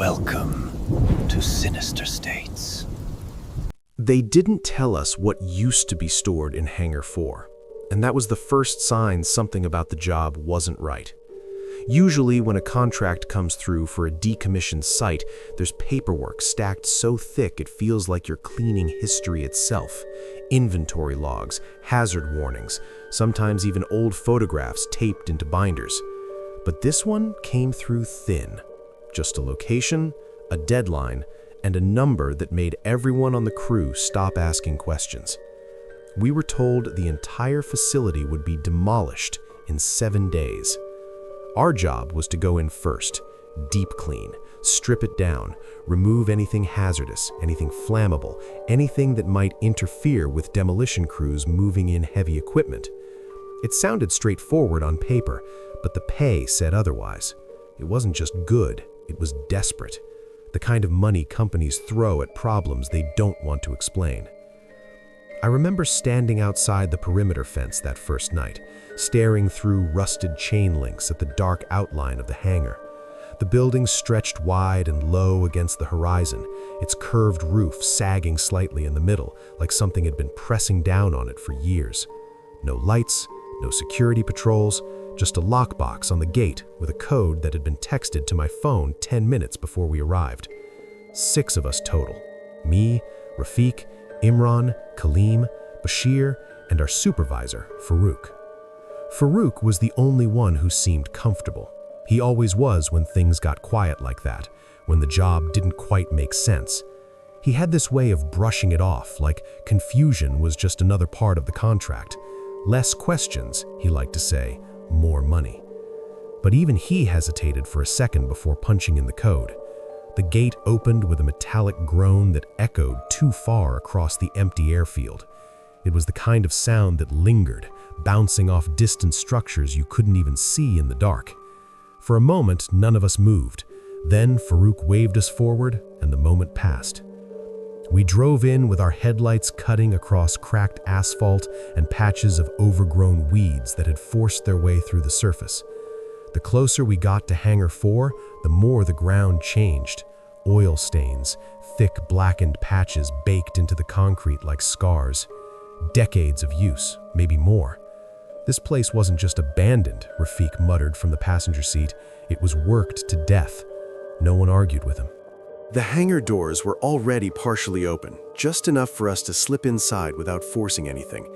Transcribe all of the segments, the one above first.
Welcome to Sinister States. They didn't tell us what used to be stored in Hangar 4, and that was the first sign something about the job wasn't right. Usually, when a contract comes through for a decommissioned site, there's paperwork stacked so thick it feels like you're cleaning history itself. Inventory logs, hazard warnings, sometimes even old photographs taped into binders. But this one came through thin. Just a location, a deadline, and a number that made everyone on the crew stop asking questions. We were told the entire facility would be demolished in 7 days. Our job was to go in first, deep clean, strip it down, remove anything hazardous, anything flammable, anything that might interfere with demolition crews moving in heavy equipment. It sounded straightforward on paper, but the pay said otherwise. It wasn't just good, it was desperate. The kind of money companies throw at problems they don't want to explain. I remember standing outside the perimeter fence that first night, staring through rusted chain links at the dark outline of the hangar. The building stretched wide and low against the horizon, its curved roof sagging slightly in the middle, like something had been pressing down on it for years. No lights, no security patrols, just a lockbox on the gate with a code that had been texted to my phone 10 minutes before we arrived. 6 of us total. Me, Rafiq, Imran, Kaleem, Bashir, and our supervisor, Farouk. Farouk was the only one who seemed comfortable. He always was when things got quiet like that, when the job didn't quite make sense. He had this way of brushing it off, like confusion was just another part of the contract. Less questions, he liked to say, more money. But even he hesitated for a second before punching in the code. The gate opened with a metallic groan that echoed too far across the empty airfield. It was the kind of sound that lingered, bouncing off distant structures you couldn't even see in the dark. For a moment, none of us moved. Then Farouk waved us forward, and the moment passed. We drove in with our headlights cutting across cracked asphalt and patches of overgrown weeds that had forced their way through the surface. The closer we got to Hangar 4, the more the ground changed. Oil stains, thick blackened patches baked into the concrete like scars. Decades of use, maybe more. This place wasn't just abandoned, Rafiq muttered from the passenger seat. It was worked to death. No one argued with him. The hangar doors were already partially open, just enough for us to slip inside without forcing anything.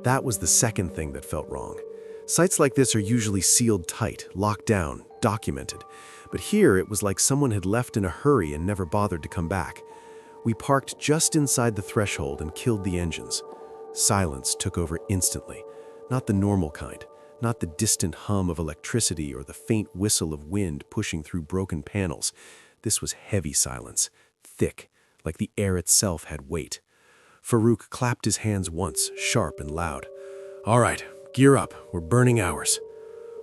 That was the second thing that felt wrong. Sites like this are usually sealed tight, locked down, documented. But here it was like someone had left in a hurry and never bothered to come back. We parked just inside the threshold and killed the engines. Silence took over instantly. Not the normal kind, not the distant hum of electricity or the faint whistle of wind pushing through broken panels. This was heavy silence, thick, like the air itself had weight. Farouk clapped his hands once, sharp and loud. "All right, gear up, we're burning hours."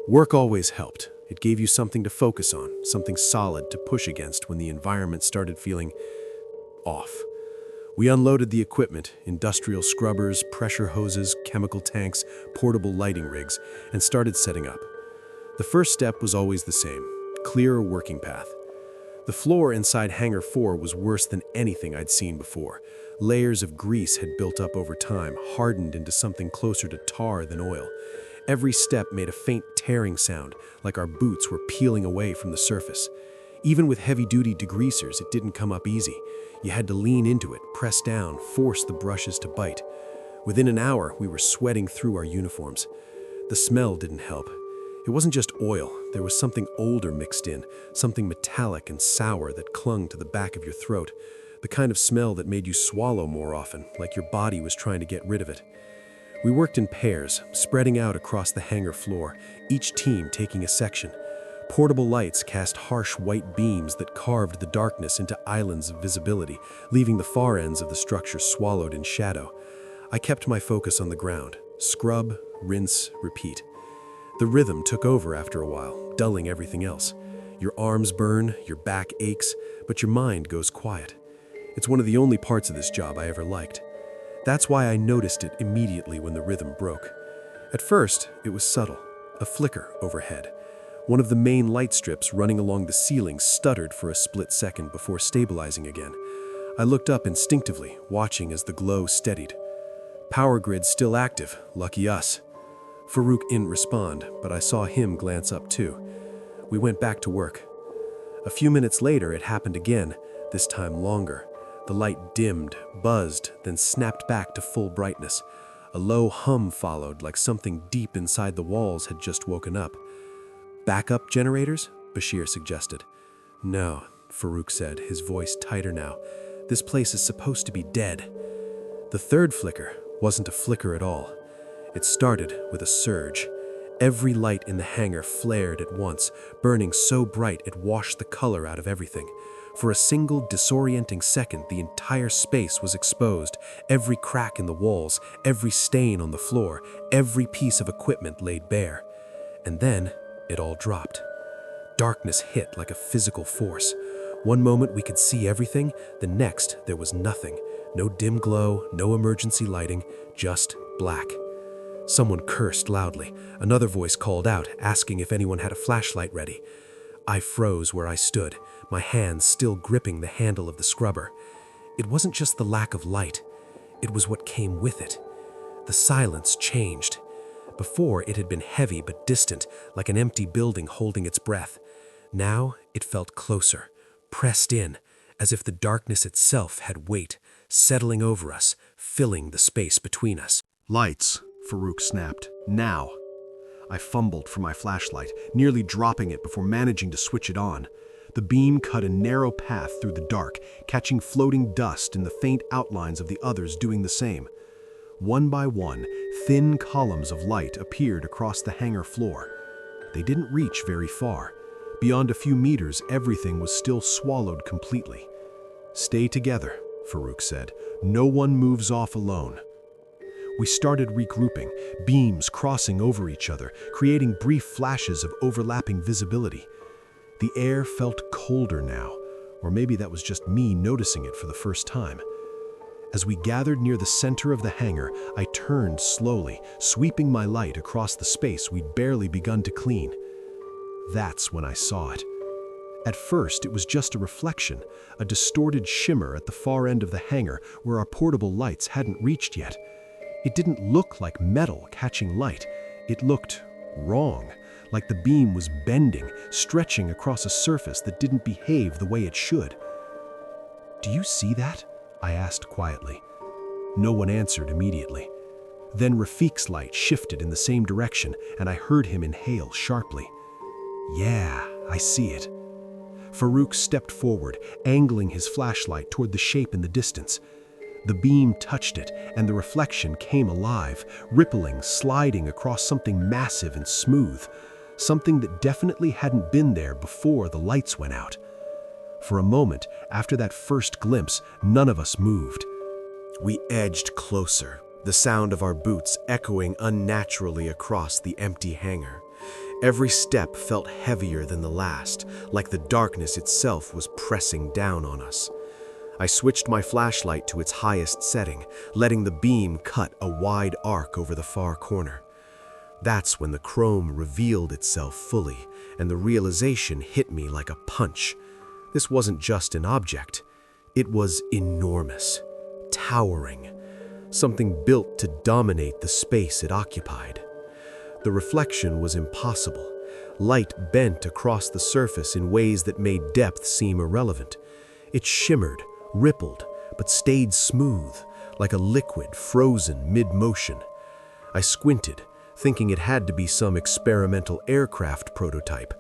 Work always helped. It gave you something to focus on, something solid to push against when the environment started feeling off. We unloaded the equipment, industrial scrubbers, pressure hoses, chemical tanks, portable lighting rigs, and started setting up. The first step was always the same, clear a working path. The floor inside Hangar 4 was worse than anything I'd seen before. Layers of grease had built up over time, hardened into something closer to tar than oil. Every step made a faint tearing sound, like our boots were peeling away from the surface. Even with heavy-duty degreasers, it didn't come up easy. You had to lean into it, press down, force the brushes to bite. Within an hour, we were sweating through our uniforms. The smell didn't help. It wasn't just oil. There was something older mixed in, something metallic and sour that clung to the back of your throat. The kind of smell that made you swallow more often, like your body was trying to get rid of it. We worked in pairs, spreading out across the hangar floor, each team taking a section. Portable lights cast harsh white beams that carved the darkness into islands of visibility, leaving the far ends of the structure swallowed in shadow. I kept my focus on the ground. Scrub, rinse, repeat. The rhythm took over after a while, dulling everything else. Your arms burn, your back aches, but your mind goes quiet. It's one of the only parts of this job I ever liked. That's why I noticed it immediately when the rhythm broke. At first, it was subtle, a flicker overhead. One of the main light strips running along the ceiling stuttered for a split second before stabilizing again. I looked up instinctively, watching as the glow steadied. Power grid still active, lucky us. Farouk didn't respond, but I saw him glance up too. We went back to work. A few minutes later, it happened again, this time longer. The light dimmed, buzzed, then snapped back to full brightness. A low hum followed, like something deep inside the walls had just woken up. "Backup generators?" Bashir suggested. "No," Farouk said, his voice tighter now. "This place is supposed to be dead." The third flicker wasn't a flicker at all. It started with a surge. Every light in the hangar flared at once, burning so bright it washed the color out of everything. For a single disorienting second, the entire space was exposed. Every crack in the walls, every stain on the floor, every piece of equipment laid bare. And then it all dropped. Darkness hit like a physical force. One moment we could see everything, the next there was nothing. No dim glow, no emergency lighting, just black. Someone cursed loudly. Another voice called out, asking if anyone had a flashlight ready. I froze where I stood, my hands still gripping the handle of the scrubber. It wasn't just the lack of light, it was what came with it. The silence changed. Before, it had been heavy but distant, like an empty building holding its breath. Now it felt closer, pressed in, as if the darkness itself had weight, settling over us, filling the space between us. "Lights," Farouk snapped. "Now." I fumbled for my flashlight, nearly dropping it before managing to switch it on. The beam cut a narrow path through the dark, catching floating dust and the faint outlines of the others doing the same. One by one, thin columns of light appeared across the hangar floor. They didn't reach very far. Beyond a few meters, everything was still swallowed completely. "Stay together," Farouk said. "No one moves off alone." We started regrouping, beams crossing over each other, creating brief flashes of overlapping visibility. The air felt colder now, or maybe that was just me noticing it for the first time. As we gathered near the center of the hangar, I turned slowly, sweeping my light across the space we'd barely begun to clean. That's when I saw it. At first, it was just a reflection, a distorted shimmer at the far end of the hangar where our portable lights hadn't reached yet. It didn't look like metal catching light. It looked wrong, like the beam was bending, stretching across a surface that didn't behave the way it should. "Do you see that?" I asked quietly. No one answered immediately. Then Rafiq's light shifted in the same direction, and I heard him inhale sharply. "Yeah, I see it." Farouk stepped forward, angling his flashlight toward the shape in the distance. The beam touched it, and the reflection came alive, rippling, sliding across something massive and smooth, something that definitely hadn't been there before the lights went out. For a moment, after that first glimpse, none of us moved. We edged closer, the sound of our boots echoing unnaturally across the empty hangar. Every step felt heavier than the last, like the darkness itself was pressing down on us. I switched my flashlight to its highest setting, letting the beam cut a wide arc over the far corner. That's when the chrome revealed itself fully, and the realization hit me like a punch. This wasn't just an object. It was enormous, towering, something built to dominate the space it occupied. The reflection was impossible. Light bent across the surface in ways that made depth seem irrelevant. It shimmered, rippled, but stayed smooth, like a liquid frozen mid-motion. I squinted, thinking it had to be some experimental aircraft prototype,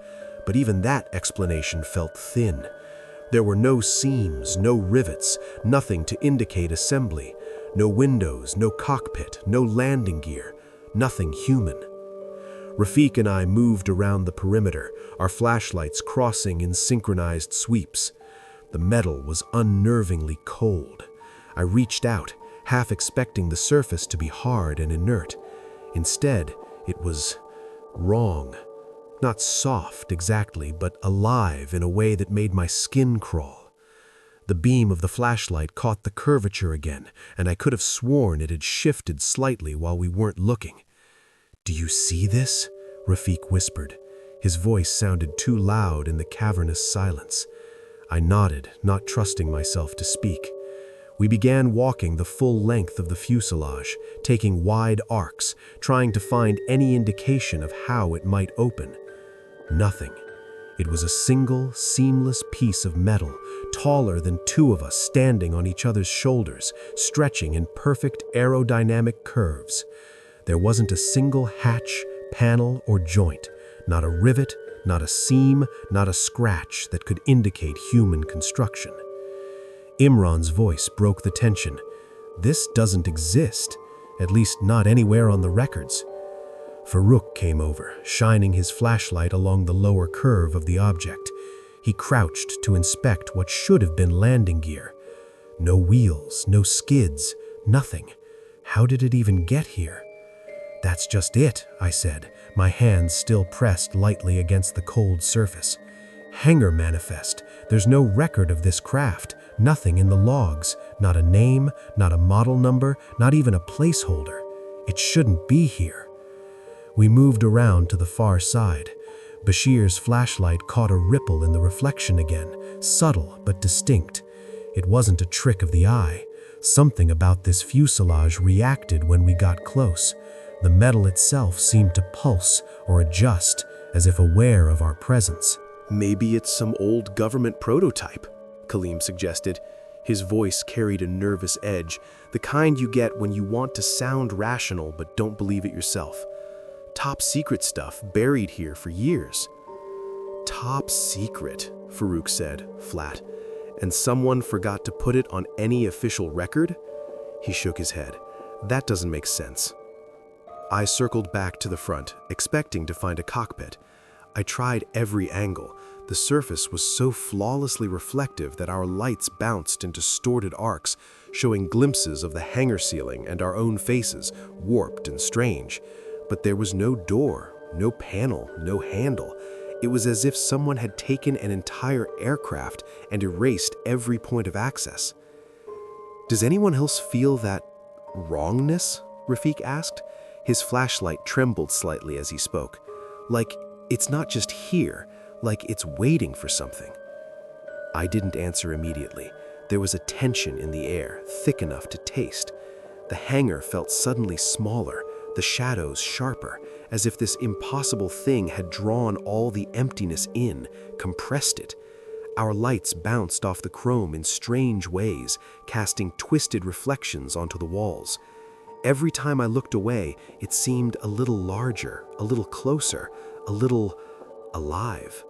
but even that explanation felt thin. There were no seams, no rivets, nothing to indicate assembly, no windows, no cockpit, no landing gear, nothing human. Rafiq and I moved around the perimeter, our flashlights crossing in synchronized sweeps. The metal was unnervingly cold. I reached out, half expecting the surface to be hard and inert. Instead, it was wrong. Not soft exactly, but alive in a way that made my skin crawl. The beam of the flashlight caught the curvature again, and I could have sworn it had shifted slightly while we weren't looking. "Do you see this?" Rafiq whispered. His voice sounded too loud in the cavernous silence. I nodded, not trusting myself to speak. We began walking the full length of the fuselage, taking wide arcs, trying to find any indication of how it might open. Nothing. It was a single, seamless piece of metal, taller than two of us standing on each other's shoulders, stretching in perfect aerodynamic curves. There wasn't a single hatch, panel, or joint, not a rivet, not a seam, not a scratch that could indicate human construction. Imran's voice broke the tension. This doesn't exist, at least not anywhere on the records. Farouk came over, shining his flashlight along the lower curve of the object. He crouched to inspect what should have been landing gear. No wheels, no skids, nothing. How did it even get here? "That's just it," I said, my hands still pressed lightly against the cold surface. "Hangar manifest. There's no record of this craft, nothing in the logs, not a name, not a model number, not even a placeholder. It shouldn't be here." We moved around to the far side. Bashir's flashlight caught a ripple in the reflection again, subtle but distinct. It wasn't a trick of the eye. Something about this fuselage reacted when we got close. The metal itself seemed to pulse or adjust, as if aware of our presence. "Maybe it's some old government prototype," Kaleem suggested. His voice carried a nervous edge, the kind you get when you want to sound rational but don't believe it yourself. "Top secret stuff buried here for years." "Top secret," Farouk said, flat. "And someone forgot to put it on any official record?" He shook his head. "That doesn't make sense." I circled back to the front, expecting to find a cockpit. I tried every angle. The surface was so flawlessly reflective that our lights bounced in distorted arcs, showing glimpses of the hangar ceiling and our own faces, warped and strange. But there was no door, no panel, no handle. It was as if someone had taken an entire aircraft and erased every point of access. "Does anyone else feel that wrongness?" Rafiq asked. His flashlight trembled slightly as he spoke. "Like it's not just here, like it's waiting for something." I didn't answer immediately. There was a tension in the air, thick enough to taste. The hangar felt suddenly smaller, the shadows sharper, as if this impossible thing had drawn all the emptiness in, compressed it. Our lights bounced off the chrome in strange ways, casting twisted reflections onto the walls. Every time I looked away, it seemed a little larger, a little closer, a little alive.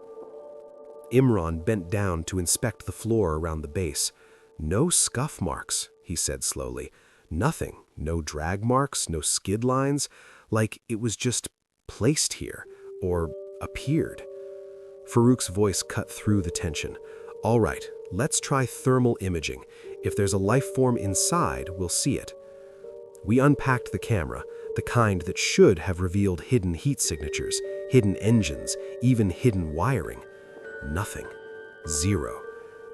Imran bent down to inspect the floor around the base. "No scuff marks," he said slowly. "Nothing. No drag marks, no skid lines, like it was just placed here, or appeared." Farouk's voice cut through the tension. "All right, let's try thermal imaging. If there's a life form inside, we'll see it." We unpacked the camera, the kind that should have revealed hidden heat signatures, hidden engines, even hidden wiring. Nothing. Zero.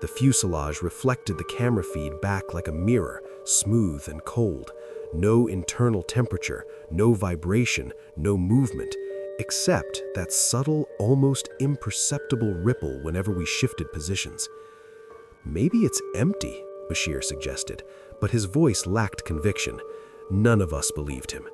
The fuselage reflected the camera feed back like a mirror, smooth and cold. No internal temperature, no vibration, no movement, except that subtle, almost imperceptible ripple whenever we shifted positions. "Maybe it's empty," Bashir suggested, but his voice lacked conviction. None of us believed him.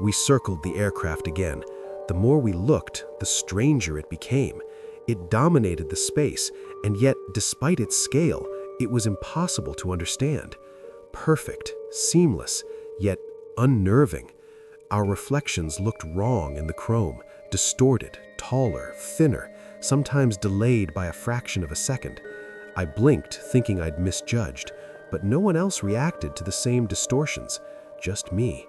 We circled the aircraft again. The more we looked, the stranger it became. It dominated the space, and yet, despite its scale, it was impossible to understand. Perfect, seamless, yet unnerving. Our reflections looked wrong in the chrome, distorted, taller, thinner, sometimes delayed by a fraction of a second. I blinked, thinking I'd misjudged, but no one else reacted to the same distortions, just me.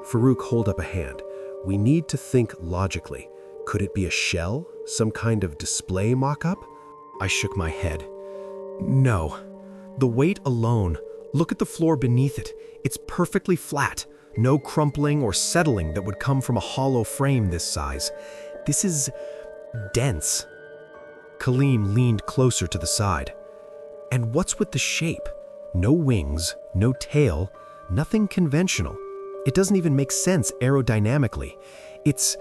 Farouk held up a hand. "We need to think logically. Could it be a shell? Some kind of display mock-up?" I shook my head. "No. The weight alone. Look at the floor beneath it. It's perfectly flat. No crumpling or settling that would come from a hollow frame this size. This is dense." Kaleem leaned closer to the side. "And what's with the shape? No wings, no tail, nothing conventional. It doesn't even make sense aerodynamically. It's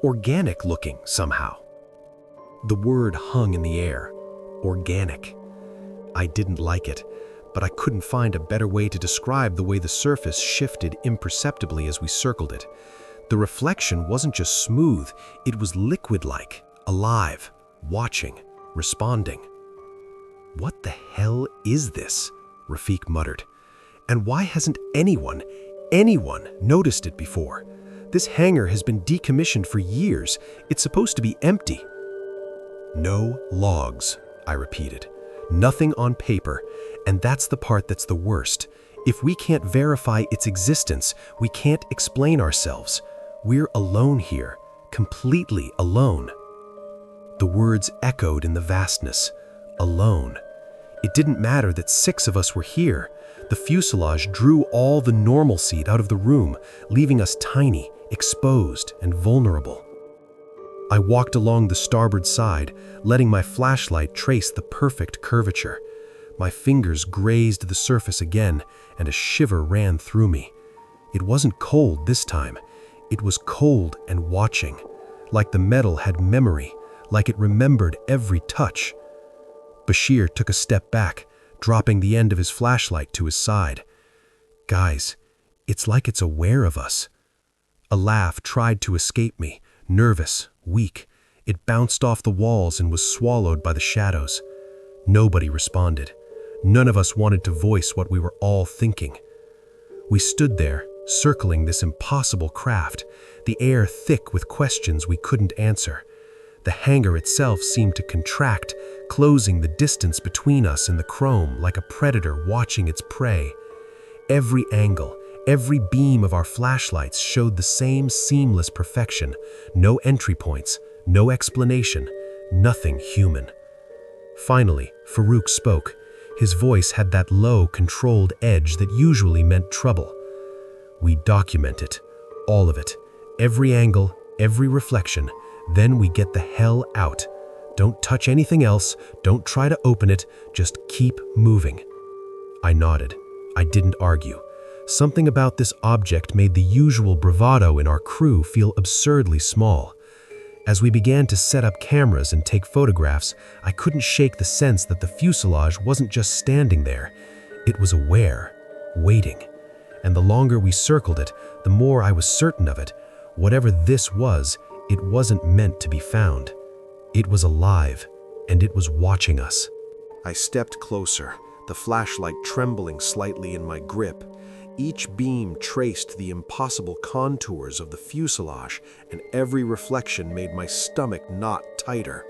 organic looking somehow. The word hung in the air. Organic. I didn't like it, but I couldn't find a better way to describe the way the surface shifted imperceptibly as we circled it. The reflection wasn't just smooth, it was liquid-like, alive, watching, responding. "What the hell is this?" Rafik muttered. "And why hasn't anyone noticed it before? This hangar has been decommissioned for years. It's supposed to be empty." "No logs," I repeated. "Nothing on paper, and that's the part that's the worst. If we can't verify its existence, we can't explain ourselves. We're alone here, completely alone." The words echoed in the vastness. Alone. It didn't matter that 6 of us were here. The fuselage drew all the normalcy out of the room, leaving us tiny, exposed, and vulnerable. I walked along the starboard side, letting my flashlight trace the perfect curvature. My fingers grazed the surface again, and a shiver ran through me. It wasn't cold this time. It was cold and watching, like the metal had memory, like it remembered every touch. Bashir took a step back, dropping the end of his flashlight to his side. "Guys, it's like it's aware of us." A laugh tried to escape me, nervous, weak. It bounced off the walls and was swallowed by the shadows. Nobody responded. None of us wanted to voice what we were all thinking. We stood there, circling this impossible craft, the air thick with questions we couldn't answer. The hangar itself seemed to contract, closing the distance between us and the chrome like a predator watching its prey. Every angle, every beam of our flashlights showed the same seamless perfection. No entry points, no explanation, nothing human. Finally, Farouk spoke. His voice had that low, controlled edge that usually meant trouble. "We document it, all of it, every angle, every reflection. Then we get the hell out. Don't touch anything else, don't try to open it, just keep moving." I nodded. I didn't argue. Something about this object made the usual bravado in our crew feel absurdly small. As we began to set up cameras and take photographs, I couldn't shake the sense that the fuselage wasn't just standing there. It was aware, waiting. And the longer we circled it, the more I was certain of it. Whatever this was, it wasn't meant to be found. It was alive, and it was watching us. I stepped closer, the flashlight trembling slightly in my grip. Each beam traced the impossible contours of the fuselage, and every reflection made my stomach knot tighter.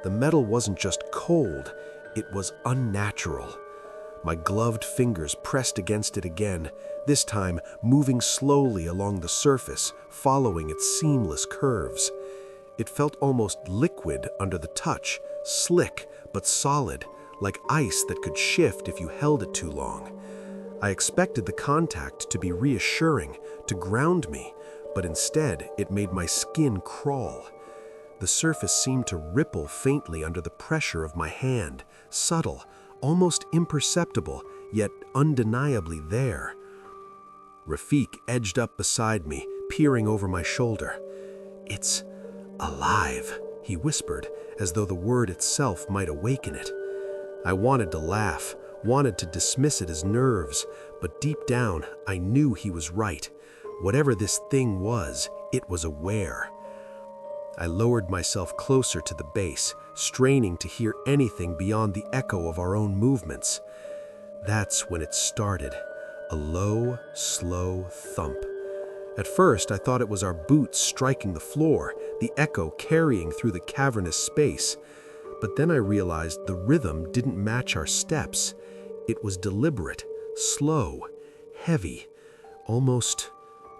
The metal wasn't just cold, it was unnatural. My gloved fingers pressed against it again, this time moving slowly along the surface, following its seamless curves. It felt almost liquid under the touch, slick but solid, like ice that could shift if you held it too long. I expected the contact to be reassuring, to ground me, but instead it made my skin crawl. The surface seemed to ripple faintly under the pressure of my hand, subtle, almost imperceptible, yet undeniably there. Rafik edged up beside me, peering over my shoulder. "It's alive," he whispered, as though the word itself might awaken it. I wanted to laugh, wanted to dismiss it as nerves, but deep down, I knew he was right. Whatever this thing was, it was aware. I lowered myself closer to the base, straining to hear anything beyond the echo of our own movements. That's when it started, a low, slow thump. At first, I thought it was our boots striking the floor, the echo carrying through the cavernous space. But then I realized the rhythm didn't match our steps. It was deliberate, slow, heavy, almost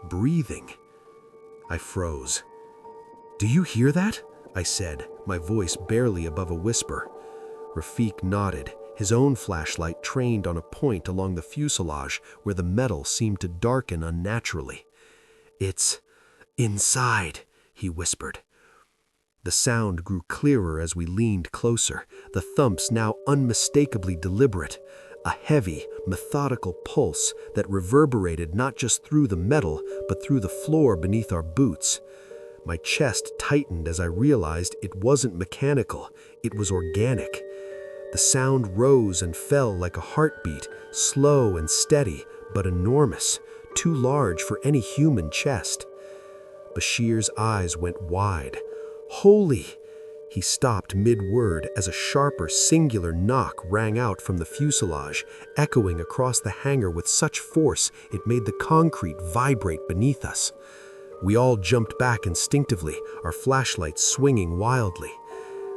breathing. I froze. "Do you hear that?" I said, my voice barely above a whisper. Rafik nodded, his own flashlight trained on a point along the fuselage where the metal seemed to darken unnaturally. "It's inside," he whispered. The sound grew clearer as we leaned closer, the thumps now unmistakably deliberate, a heavy, methodical pulse that reverberated not just through the metal, but through the floor beneath our boots. My chest tightened as I realized it wasn't mechanical, it was organic. The sound rose and fell like a heartbeat, slow and steady, but enormous, too large for any human chest. Bashir's eyes went wide. Holy! He stopped mid-word as a sharper, singular knock rang out from the fuselage, echoing across the hangar with such force it made the concrete vibrate beneath us. We all jumped back instinctively, our flashlights swinging wildly.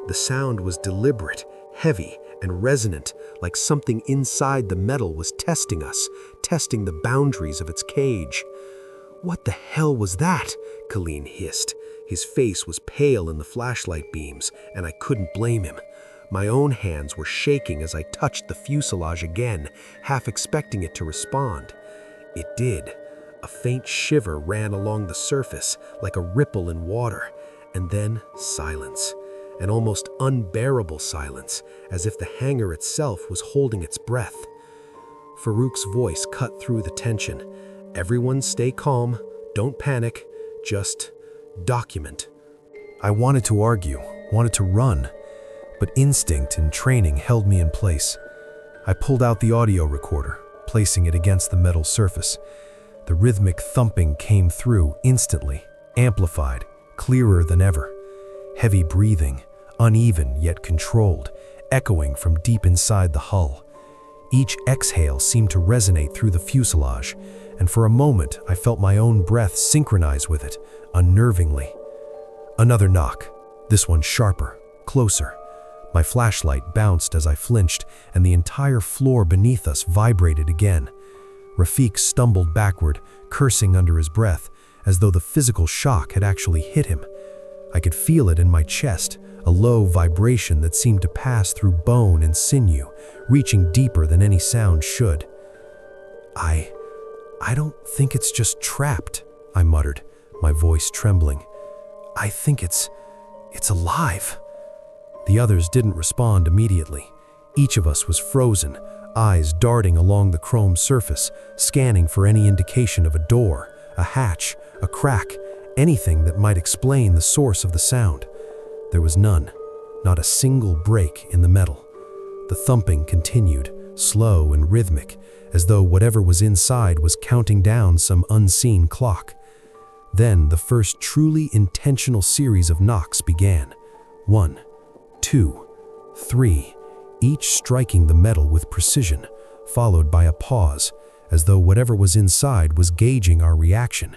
The sound was deliberate, heavy, and resonant, like something inside the metal was testing us, testing the boundaries of its cage. "What the hell was that?" Colleen hissed. His face was pale in the flashlight beams, and I couldn't blame him. My own hands were shaking as I touched the fuselage again, half expecting it to respond. It did. A faint shiver ran along the surface, like a ripple in water, and then silence. An almost unbearable silence, as if the hangar itself was holding its breath. Farouk's voice cut through the tension. "Everyone stay calm, don't panic, just document." I wanted to argue, wanted to run, but instinct and training held me in place. I pulled out the audio recorder, placing it against the metal surface. The rhythmic thumping came through instantly, amplified, clearer than ever. Heavy breathing, uneven yet controlled, echoing from deep inside the hull. Each exhale seemed to resonate through the fuselage, and for a moment I felt my own breath synchronize with it, unnervingly. Another knock, this one sharper, closer. My flashlight bounced as I flinched, and the entire floor beneath us vibrated again. Rafiq stumbled backward, cursing under his breath, as though the physical shock had actually hit him. I could feel it in my chest, a low vibration that seemed to pass through bone and sinew, reaching deeper than any sound should. I don't think it's just trapped," I muttered, my voice trembling. "I think it's alive." The others didn't respond immediately. Each of us was frozen, eyes darting along the chrome surface, scanning for any indication of a door, a hatch, a crack, anything that might explain the source of the sound. There was none, not a single break in the metal. The thumping continued, slow and rhythmic, as though whatever was inside was counting down some unseen clock. Then the first truly intentional series of knocks began. 1, 2, 3, each striking the metal with precision, followed by a pause, as though whatever was inside was gauging our reaction.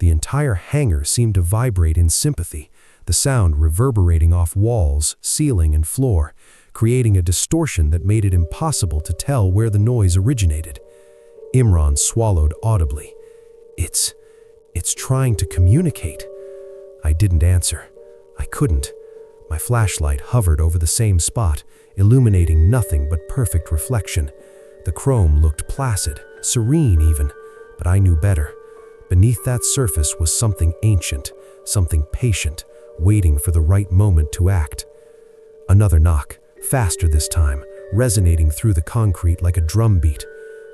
The entire hangar seemed to vibrate in sympathy, the sound reverberating off walls, ceiling, and floor, creating a distortion that made it impossible to tell where the noise originated. Imran swallowed audibly. It's trying to communicate." I didn't answer. I couldn't. My flashlight hovered over the same spot, illuminating nothing but perfect reflection. The chrome looked placid, serene even, but I knew better. Beneath that surface was something ancient, something patient, waiting for the right moment to act. Another knock, faster this time, resonating through the concrete like a drum beat.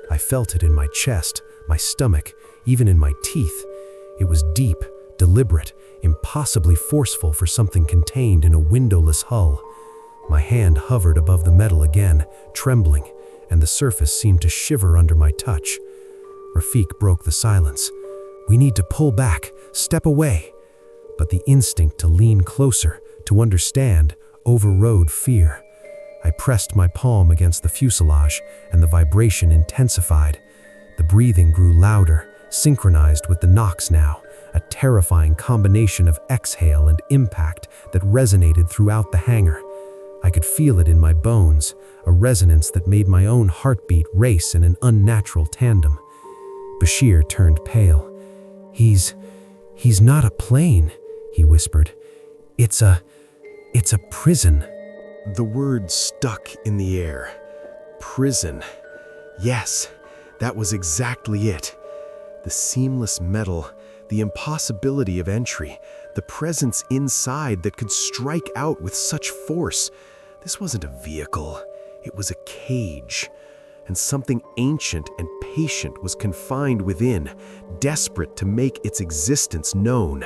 I felt it in my chest, my stomach, even in my teeth. It was deep, deliberate, impossibly forceful for something contained in a windowless hull. My hand hovered above the metal again, trembling, and the surface seemed to shiver under my touch. Rafiq broke the silence. "We need to pull back, step away." But the instinct to lean closer, to understand, overrode fear. I pressed my palm against the fuselage, and the vibration intensified. The breathing grew louder, synchronized with the knocks now, a terrifying combination of exhale and impact that resonated throughout the hangar. I could feel it in my bones, a resonance that made my own heartbeat race in an unnatural tandem. Bashir turned pale. He's not a plane," he whispered. It's a prison." The word stuck in the air. Prison. Yes, that was exactly it. The seamless metal, the impossibility of entry, the presence inside that could strike out with such force. This wasn't a vehicle, it was a cage. And something ancient and patient was confined within, desperate to make its existence known.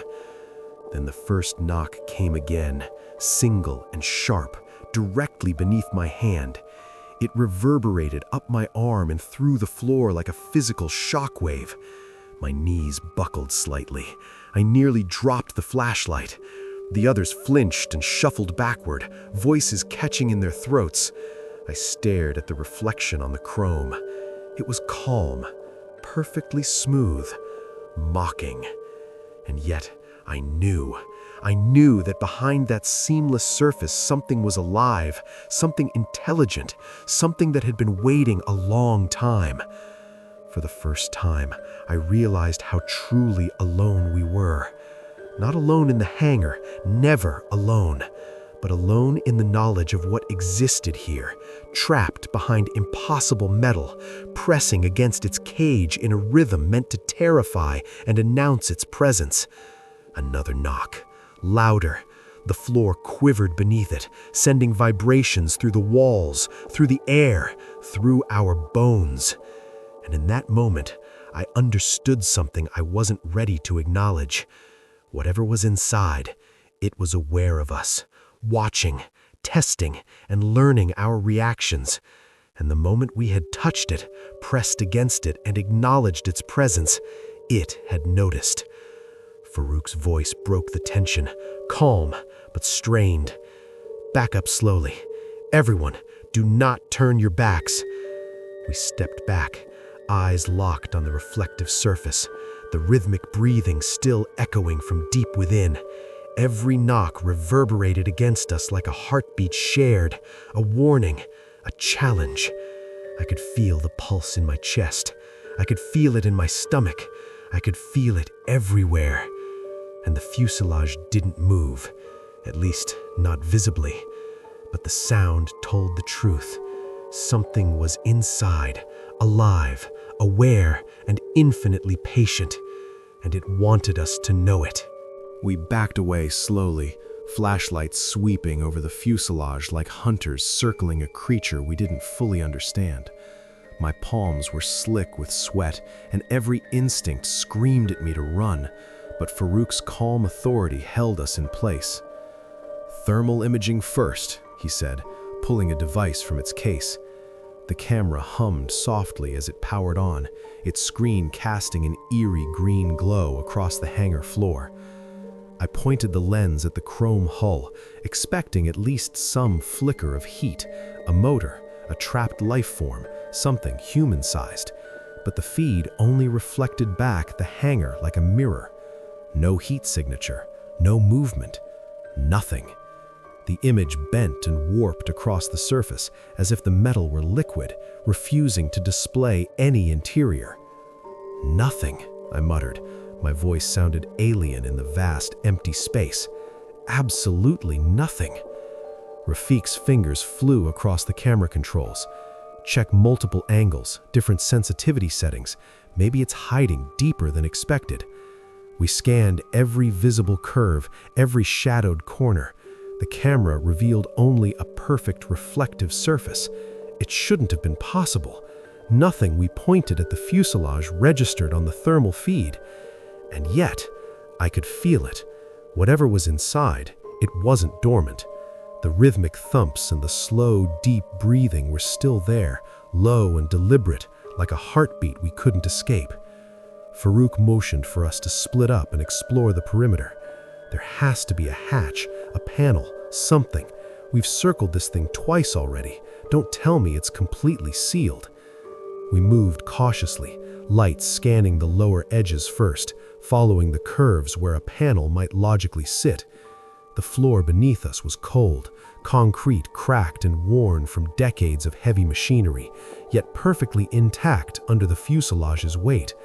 Then the first knock came again, single and sharp, directly beneath my hand. It reverberated up my arm and through the floor like a physical shockwave. My knees buckled slightly. I nearly dropped the flashlight. The others flinched and shuffled backward, voices catching in their throats. I stared at the reflection on the chrome. It was calm, perfectly smooth, mocking. And yet, I knew that behind that seamless surface something was alive, something intelligent, something that had been waiting a long time. For the first time, I realized how truly alone we were. Not alone in the hangar, never alone, but alone in the knowledge of what existed here, trapped behind impossible metal, pressing against its cage in a rhythm meant to terrify and announce its presence. Another knock, louder. The floor quivered beneath it, sending vibrations through the walls, through the air, through our bones. And in that moment, I understood something I wasn't ready to acknowledge. Whatever was inside, it was aware of us, watching, testing, and learning our reactions. And the moment we had touched it, pressed against it, and acknowledged its presence, it had noticed. Farouk's voice broke the tension, calm but strained. "Back up slowly. Everyone, do not turn your backs." We stepped back, eyes locked on the reflective surface, the rhythmic breathing still echoing from deep within. Every knock reverberated against us like a heartbeat shared, a warning, a challenge. I could feel the pulse in my chest. I could feel it in my stomach. I could feel it everywhere. And the fuselage didn't move, at least not visibly. But the sound told the truth. Something was inside, alive, aware, and infinitely patient, and it wanted us to know it. We backed away slowly, flashlights sweeping over the fuselage like hunters circling a creature we didn't fully understand. My palms were slick with sweat, and every instinct screamed at me to run, but Farouk's calm authority held us in place. "Thermal imaging first," he said, pulling a device from its case. The camera hummed softly as it powered on, its screen casting an eerie green glow across the hangar floor. I pointed the lens at the chrome hull, expecting at least some flicker of heat, a motor, a trapped life form, something human-sized. But the feed only reflected back the hangar like a mirror. No heat signature, no movement, nothing. The image bent and warped across the surface as if the metal were liquid, refusing to display any interior. "Nothing," I muttered. My voice sounded alien in the vast, empty space. Absolutely nothing. Rafiq's fingers flew across the camera controls. Check multiple angles, different sensitivity settings. Maybe it's hiding deeper than expected. We scanned every visible curve, every shadowed corner. The camera revealed only a perfect reflective surface. It shouldn't have been possible. Nothing we pointed at the fuselage registered on the thermal feed. And yet, I could feel it. Whatever was inside, it wasn't dormant. The rhythmic thumps and the slow, deep breathing were still there, low and deliberate, like a heartbeat we couldn't escape. Farouk motioned for us to split up and explore the perimeter. There has to be a hatch, a panel, something. We've circled this thing twice already. Don't tell me it's completely sealed. We moved cautiously, lights scanning the lower edges first, following the curves where a panel might logically sit. The floor beneath us was cold, concrete cracked and worn from decades of heavy machinery, yet perfectly intact under the fuselage's weight.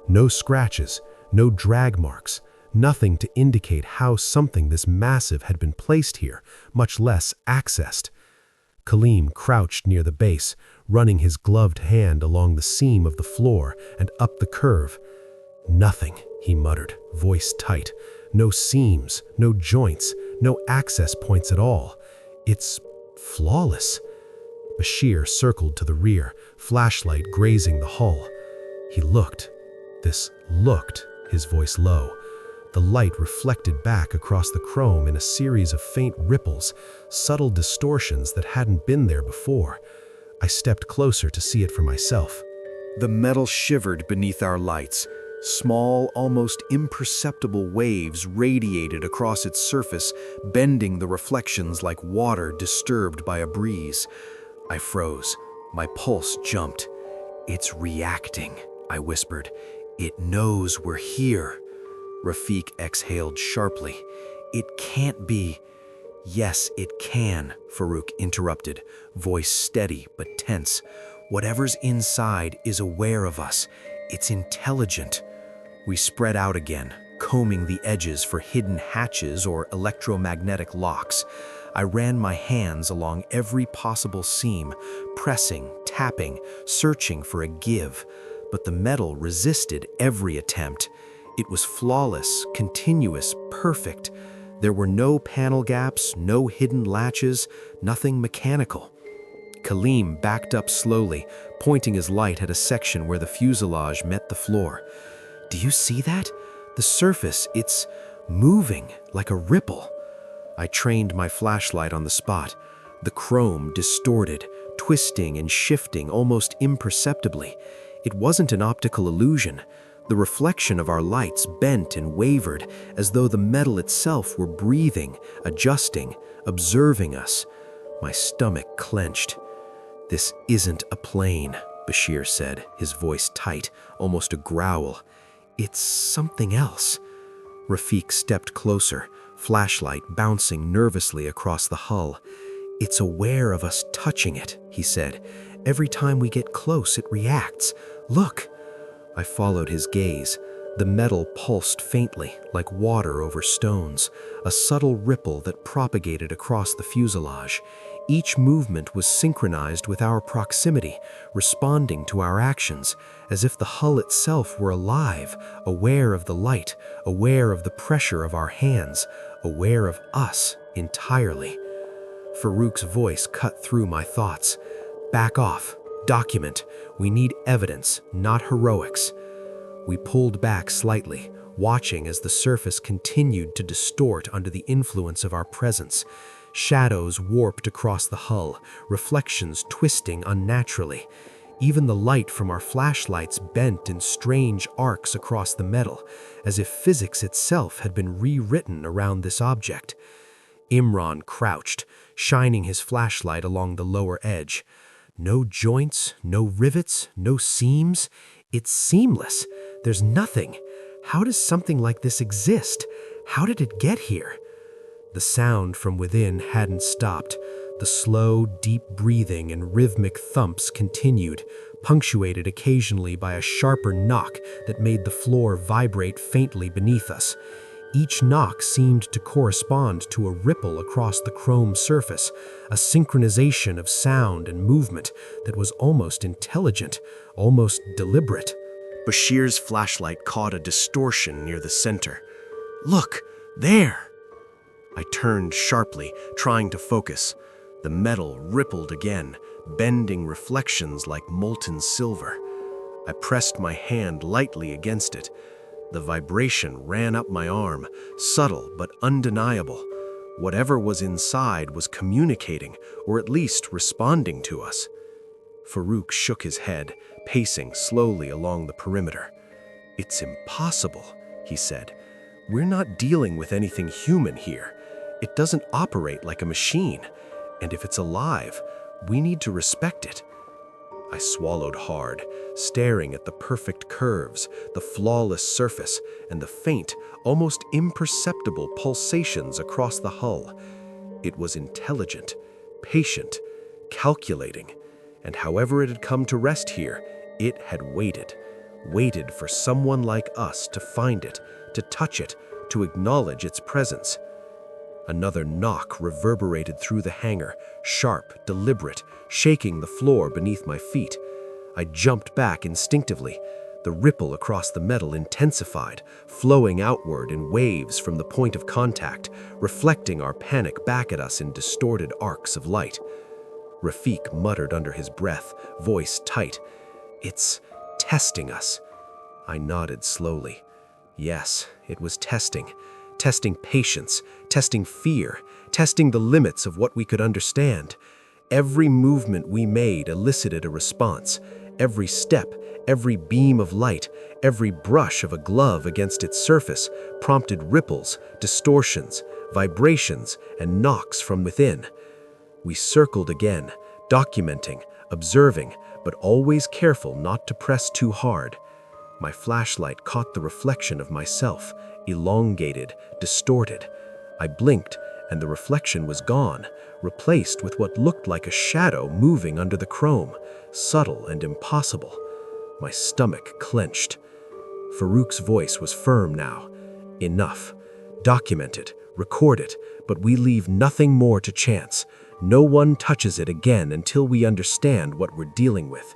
No scratches, no drag marks, nothing to indicate how something this massive had been placed here, much less accessed. Kaleem crouched near the base, running his gloved hand along the seam of the floor and up the curve. "Nothing," he muttered, voice tight. "No seams, no joints, no access points at all. It's flawless." Bashir circled to the rear, flashlight grazing the hull. He looked, his voice low. The light reflected back across the chrome in a series of faint ripples, subtle distortions that hadn't been there before. I stepped closer to see it for myself. The metal shivered beneath our lights. Small, almost imperceptible waves radiated across its surface, bending the reflections like water disturbed by a breeze. I froze. My pulse jumped. "It's reacting," I whispered. "It knows we're here." Rafik exhaled sharply. "It can't be." "Yes, it can," Farouk interrupted, voice steady but tense. "Whatever's inside is aware of us. It's intelligent." We spread out again, combing the edges for hidden hatches or electromagnetic locks. I ran my hands along every possible seam, pressing, tapping, searching for a give. But the metal resisted every attempt. It was flawless, continuous, perfect. There were no panel gaps, no hidden latches, nothing mechanical. Kaleem backed up slowly, pointing his light at a section where the fuselage met the floor. "Do you see that? The surface, it's moving like a ripple." I trained my flashlight on the spot. The chrome distorted, twisting and shifting almost imperceptibly. It wasn't an optical illusion. The reflection of our lights bent and wavered as though the metal itself were breathing, adjusting, observing us. My stomach clenched. "This isn't a plane," Bashir said, his voice tight, almost a growl. "It's something else." Rafik stepped closer, flashlight bouncing nervously across the hull. "It's aware of us touching it," he said. "Every time we get close, it reacts. Look." I followed his gaze. The metal pulsed faintly, like water over stones, a subtle ripple that propagated across the fuselage. Each movement was synchronized with our proximity, responding to our actions, as if the hull itself were alive, aware of the light, aware of the pressure of our hands, aware of us entirely. Farouk's voice cut through my thoughts. "Back off. Document. We need evidence, not heroics." We pulled back slightly, watching as the surface continued to distort under the influence of our presence. Shadows warped across the hull, reflections twisting unnaturally. Even the light from our flashlights bent in strange arcs across the metal, as if physics itself had been rewritten around this object. Imran crouched, shining his flashlight along the lower edge. No joints, no rivets, no seams. It's seamless. There's nothing. How does something like this exist? How did it get here? The sound from within hadn't stopped. The slow, deep breathing and rhythmic thumps continued, punctuated occasionally by a sharper knock that made the floor vibrate faintly beneath us. Each knock seemed to correspond to a ripple across the chrome surface, a synchronization of sound and movement that was almost intelligent, almost deliberate. Bashir's flashlight caught a distortion near the center. "Look, there!" I turned sharply, trying to focus. The metal rippled again, bending reflections like molten silver. I pressed my hand lightly against it. The vibration ran up my arm, subtle but undeniable. Whatever was inside was communicating, or at least responding to us. Farouk shook his head, pacing slowly along the perimeter. "It's impossible," he said. "We're not dealing with anything human here. It doesn't operate like a machine. And if it's alive, we need to respect it." I swallowed hard, staring at the perfect curves, the flawless surface, and the faint, almost imperceptible pulsations across the hull. It was intelligent, patient, calculating, and however it had come to rest here, it had waited for someone like us to find it, to touch it, to acknowledge its presence. Another knock reverberated through the hangar, sharp, deliberate, shaking the floor beneath my feet. I jumped back instinctively. The ripple across the metal intensified, flowing outward in waves from the point of contact, reflecting our panic back at us in distorted arcs of light. Rafik muttered under his breath, voice tight, "It's testing us." I nodded slowly. Yes, it was testing. Testing patience, testing fear, testing the limits of what we could understand. Every movement we made elicited a response. Every step, every beam of light, every brush of a glove against its surface prompted ripples, distortions, vibrations, and knocks from within. We circled again, documenting, observing, but always careful not to press too hard. My flashlight caught the reflection of myself, elongated, distorted. I blinked, and the reflection was gone, replaced with what looked like a shadow moving under the chrome, subtle and impossible. My stomach clenched. Farouk's voice was firm now. Enough. Document it, record it, but we leave nothing more to chance. No one touches it again until we understand what we're dealing with.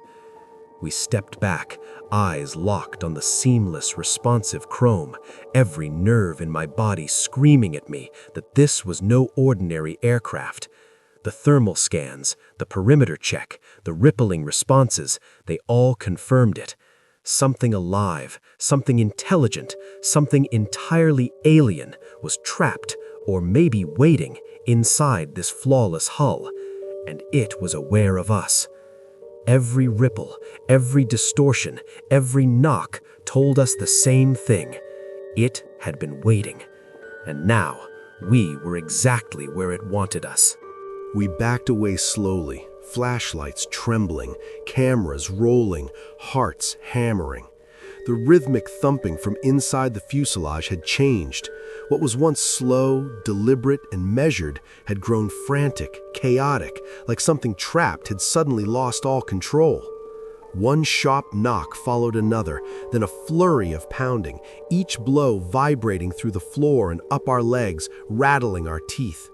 We stepped back, eyes locked on the seamless, responsive chrome, every nerve in my body screaming at me that this was no ordinary aircraft. The thermal scans, the perimeter check, the rippling responses, they all confirmed it. Something alive, something intelligent, something entirely alien was trapped, or maybe waiting, inside this flawless hull, and it was aware of us. Every ripple, every distortion, every knock told us the same thing. It had been waiting, and now we were exactly where it wanted us. We backed away slowly, flashlights trembling, cameras rolling, hearts hammering. The rhythmic thumping from inside the fuselage had changed. What was once slow, deliberate, and measured had grown frantic, chaotic, like something trapped had suddenly lost all control. One sharp knock followed another, then a flurry of pounding, each blow vibrating through the floor and up our legs, rattling our teeth.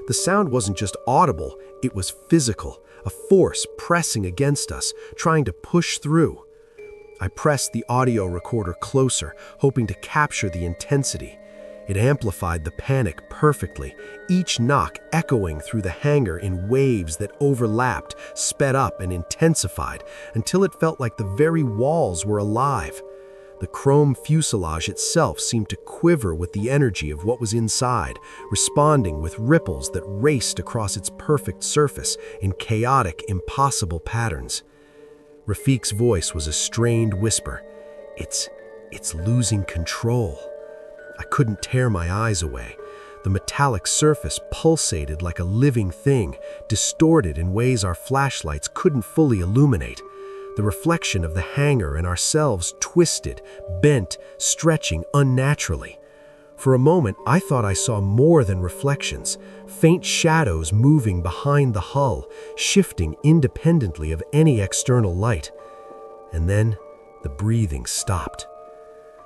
The sound wasn't just audible, it was physical, a force pressing against us, trying to push through. I pressed the audio recorder closer, hoping to capture the intensity. It amplified the panic perfectly, each knock echoing through the hangar in waves that overlapped, sped up, and intensified until it felt like the very walls were alive. The chrome fuselage itself seemed to quiver with the energy of what was inside, responding with ripples that raced across its perfect surface in chaotic, impossible patterns. Rafiq's voice was a strained whisper. It's losing control. I couldn't tear my eyes away. The metallic surface pulsated like a living thing, distorted in ways our flashlights couldn't fully illuminate. The reflection of the hangar and ourselves twisted, bent, stretching unnaturally. For a moment, I thought I saw more than reflections, faint shadows moving behind the hull, shifting independently of any external light. And then, the breathing stopped.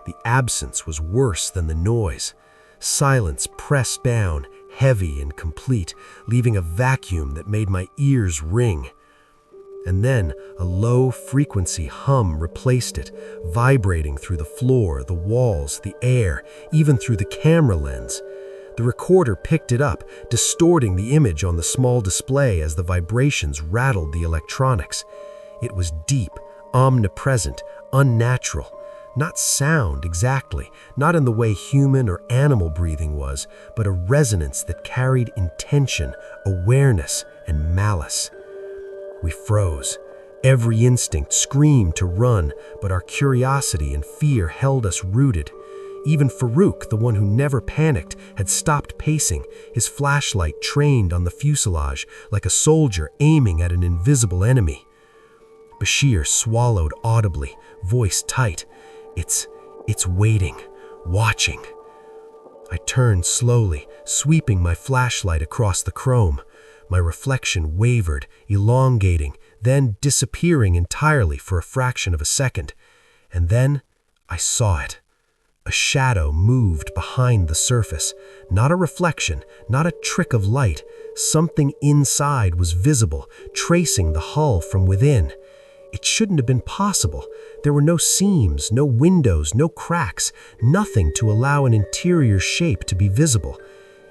The absence was worse than the noise. Silence pressed down, heavy and complete, leaving a vacuum that made my ears ring. And then a low-frequency hum replaced it, vibrating through the floor, the walls, the air, even through the camera lens. The recorder picked it up, distorting the image on the small display as the vibrations rattled the electronics. It was deep, omnipresent, unnatural. Not sound exactly, not in the way human or animal breathing was, but a resonance that carried intention, awareness, and malice. We froze. Every instinct screamed to run, but our curiosity and fear held us rooted. Even Farouk, the one who never panicked, had stopped pacing, his flashlight trained on the fuselage like a soldier aiming at an invisible enemy. Bashir swallowed audibly, voice tight. It's waiting, watching. I turned slowly, sweeping my flashlight across the chrome. My reflection wavered, elongating, then disappearing entirely for a fraction of a second. And then I saw it. A shadow moved behind the surface. Not a reflection, not a trick of light. Something inside was visible, tracing the hull from within. It shouldn't have been possible. There were no seams, no windows, no cracks, nothing to allow an interior shape to be visible.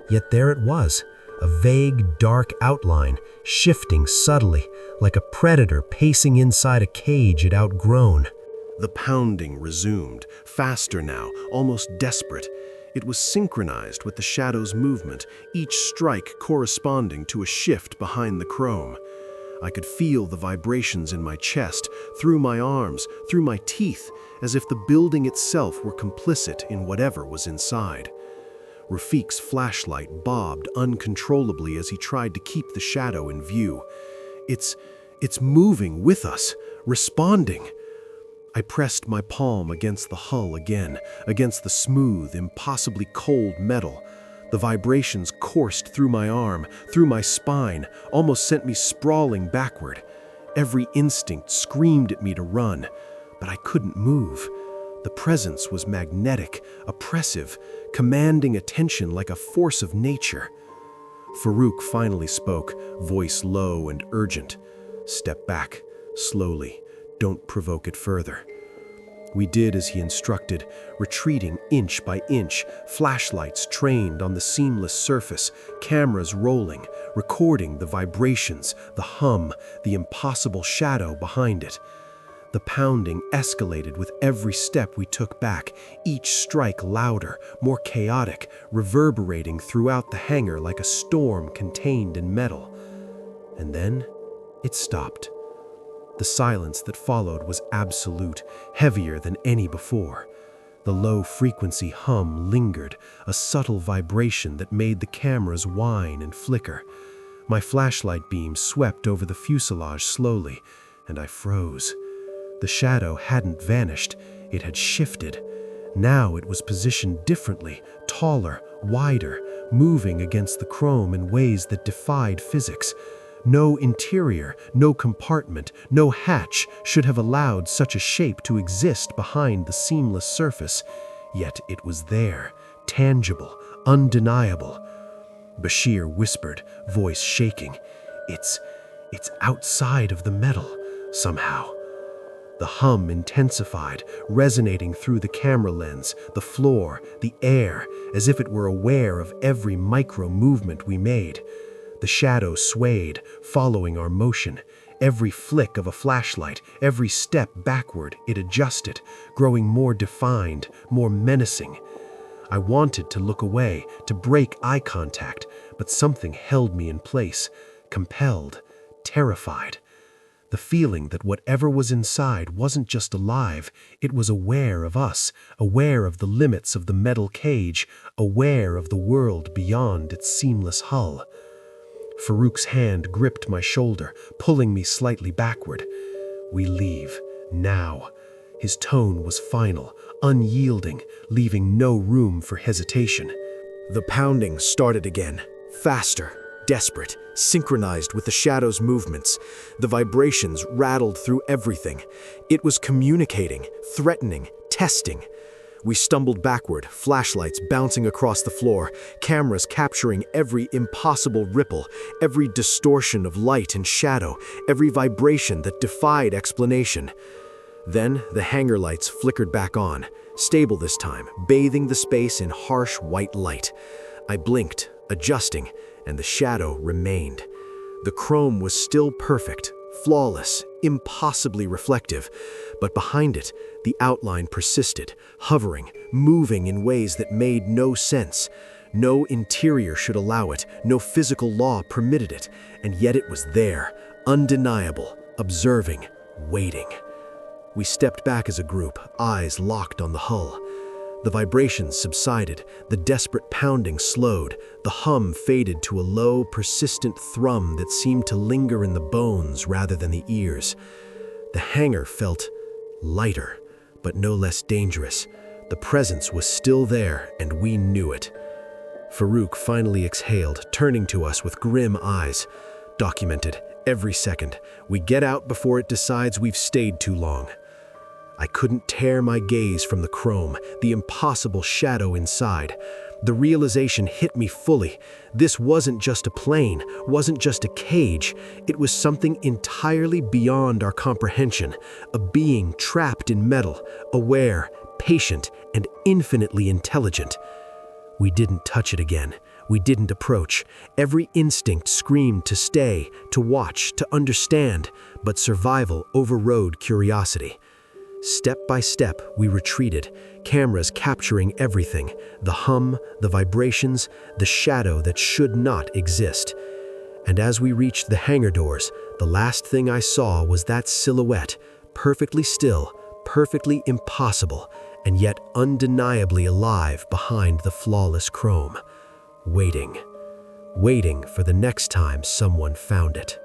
Yet there it was. A vague, dark outline, shifting subtly, like a predator pacing inside a cage it outgrown. The pounding resumed, faster now, almost desperate. It was synchronized with the shadow's movement, each strike corresponding to a shift behind the chrome. I could feel the vibrations in my chest, through my arms, through my teeth, as if the building itself were complicit in whatever was inside. Rafiq's flashlight bobbed uncontrollably as he tried to keep the shadow in view. It's moving with us, responding. I pressed my palm against the hull again, against the smooth, impossibly cold metal. The vibrations coursed through my arm, through my spine, almost sent me sprawling backward. Every instinct screamed at me to run, but I couldn't move. The presence was magnetic, oppressive, commanding attention like a force of nature. Farouk finally spoke, voice low and urgent. "Step back, slowly. Don't provoke it further." We did as he instructed, retreating inch by inch, flashlights trained on the seamless surface, cameras rolling, recording the vibrations, the hum, the impossible shadow behind it. The pounding escalated with every step we took back, each strike louder, more chaotic, reverberating throughout the hangar like a storm contained in metal. And then it stopped. The silence that followed was absolute, heavier than any before. The low-frequency hum lingered, a subtle vibration that made the cameras whine and flicker. My flashlight beam swept over the fuselage slowly, and I froze. The shadow hadn't vanished, it had shifted. Now it was positioned differently, taller, wider, moving against the chrome in ways that defied physics. No interior, no compartment, no hatch should have allowed such a shape to exist behind the seamless surface. Yet it was there, tangible, undeniable. Bashir whispered, voice shaking, It's outside of the metal, somehow." The hum intensified, resonating through the camera lens, the floor, the air, as if it were aware of every micro-movement we made. The shadow swayed, following our motion. Every flick of a flashlight, every step backward, it adjusted, growing more defined, more menacing. I wanted to look away, to break eye contact, but something held me in place, compelled, terrified. The feeling that whatever was inside wasn't just alive, it was aware of us, aware of the limits of the metal cage, aware of the world beyond its seamless hull. Farouk's hand gripped my shoulder, pulling me slightly backward. "We leave, now." His tone was final, unyielding, leaving no room for hesitation. The pounding started again, faster, desperate, synchronized with the shadow's movements. The vibrations rattled through everything. It was communicating, threatening, testing. We stumbled backward, flashlights bouncing across the floor, cameras capturing every impossible ripple, every distortion of light and shadow, every vibration that defied explanation. Then the hangar lights flickered back on, stable this time, bathing the space in harsh white light. I blinked, adjusting, and the shadow remained. The chrome was still perfect, flawless, impossibly reflective, but behind it, the outline persisted, hovering, moving in ways that made no sense. No interior should allow it, no physical law permitted it, and yet it was there, undeniable, observing, waiting. We stepped back as a group, eyes locked on the hull. The vibrations subsided, the desperate pounding slowed, the hum faded to a low, persistent thrum that seemed to linger in the bones rather than the ears. The hangar felt lighter, but no less dangerous. The presence was still there, and we knew it. Farouk finally exhaled, turning to us with grim eyes. "Documented, every second. We get out before it decides we've stayed too long." I couldn't tear my gaze from the chrome, the impossible shadow inside. The realization hit me fully. This wasn't just a plane, wasn't just a cage. It was something entirely beyond our comprehension, a being trapped in metal, aware, patient, and infinitely intelligent. We didn't touch it again. We didn't approach. Every instinct screamed to stay, to watch, to understand, but survival overrode curiosity. Step by step, we retreated, cameras capturing everything, the hum, the vibrations, the shadow that should not exist. And as we reached the hangar doors, the last thing I saw was that silhouette, perfectly still, perfectly impossible, and yet undeniably alive behind the flawless chrome. Waiting for the next time someone found it.